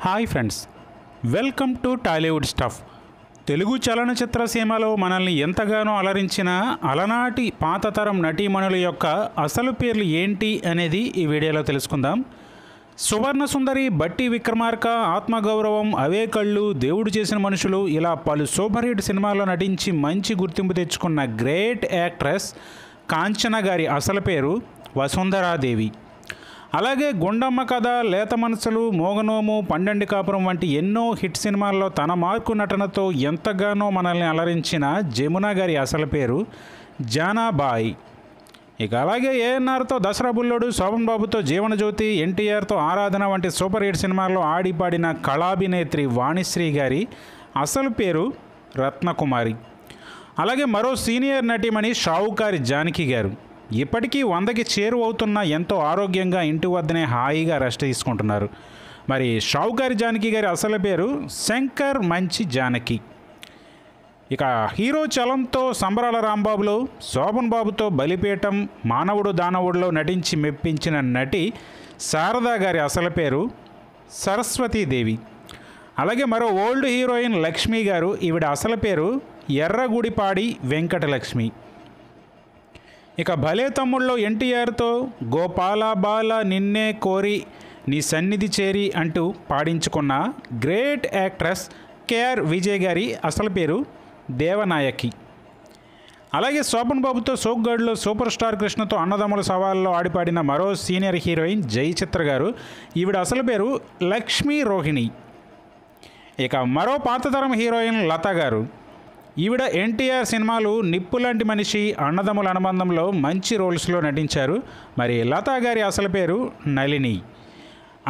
Hi friends, welcome to Tollywood stuff. Telugu చలనచిత్ర సీమలో మనల్ని ఎంతగానో అలరించిన అలనాటి పాతతరం నటీమణుల యొక్క అసలు పేర్లు ఏంటి అనేది ఈ వీడియోలో తెలుసుకుందాం. సువర్ణ సుందరి, బట్టి విక్రమార్క, ఆత్మగౌరవం, అవే కళ్ళు, దేవుడు చేసిన మనుషులు ఇలా పలు సూపర్ హిట్ సినిమాల్లో నటించి మంచి గుర్తింపు తెచ్చుకున్న గ్రేట్ యాక్ట్రెస్ కాంచన గారి అసలు పేరు వసుంధరాదేవి. అలాగే గుండమ్మ కథ, లేత మనసులు, మోగనోము, పండండి కాపురం వంటి ఎన్నో హిట్ సినిమాల్లో తన మార్కు నటనతో ఎంతగానో మనల్ని అలరించిన జమున గారి అసలు పేరు జానాబాయి. ఇక అలాగే ఏఎన్ఆర్తో దసరా బుల్లోడు, శోభన్ బాబుతో జీవనజ్యోతి, ఎన్టీఆర్తో ఆరాధన వంటి సూపర్ హిట్ సినిమాల్లో ఆడిపాడిన కళాభినేత్రి వాణిశ్రీ గారి అసలు పేరు రత్నకుమారి. అలాగే మరో సీనియర్ నటీమణి షావుకారి జానకి గారు. ఇప్పటికీ 100కి చేరువవుతున్న ఎంతో ఆరోగ్యంగా ఇంటి వద్దనే హాయిగా రెస్ట్ తీసుకుంటున్నారు. మరి షావుకారి జానకి గారి అసలు పేరు శంకర్ మంచి జానకి. ఇక హీరో చలంతో సంబరాల రాంబాబులో, శోభన్ బాబుతో బలిపీఠం, మానవుడు దానవుడిలో నటించి మెప్పించిన నటి శారదా గారి అసలు పేరు సరస్వతీదేవి. అలాగే మరో ఓల్డ్ హీరోయిన్ లక్ష్మి గారు. ఈవిడ అసలు పేరు ఎర్రగుడిపాడి వెంకటలక్ష్మి. ఇక భలే తమ్ముళ్ళలో ఎన్టీఆర్తో గోపాల బాల నిన్నే కోరి నీ సన్నిధి చేరి అంటూ పాడించుకున్న గ్రేట్ యాక్ట్రెస్ కేఆర్ విజయ్ గారి అసలు పేరు దేవనాయకి. అలాగే శోభన్ బాబుతో సోగ్గాడ్లో, సూపర్ స్టార్ కృష్ణతో అన్నదమ్ముల సవాల్లో ఆడిపాడిన మరో సీనియర్ హీరోయిన్ జయచిత్ర గారు. ఈవిడ అసలు పేరు లక్ష్మీ రోహిణి. ఇక మరో పాతతరం హీరోయిన్ లత గారు. ఈవిడ ఎన్టీఆర్ సినిమాలు నిప్పులాంటి మనిషి, అన్నదమ్ముల అనుబంధంలో మంచి రోల్స్లో నటించారు. మరి లతా గారి అసలు పేరు నళిని.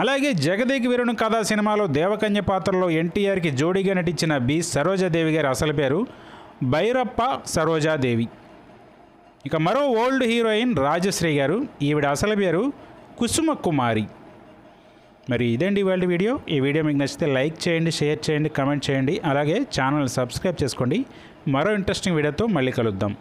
అలాగే జగదేకి వీరుని కథా సినిమాలో దేవకన్య పాత్రలో ఎన్టీఆర్కి జోడీగా నటించిన బి సరోజాదేవి గారి అసలు పేరు భైరప్ప సరోజాదేవి. ఇక మరో ఓల్డ్ హీరోయిన్ రాజశ్రీ గారు. ఈవిడ అసలు పేరు కుసుమ కుమారి. మరి ఇదండి ఇవాళ వీడియో. ఈ వీడియో మీకు నచ్చితే లైక్ చేయండి, షేర్ చేయండి, కమెంట్ చేయండి. అలాగే ఛానల్ సబ్స్క్రైబ్ చేసుకోండి. మరో ఇంట్రెస్టింగ్ వీడియోతో మళ్ళీ కలుద్దాం.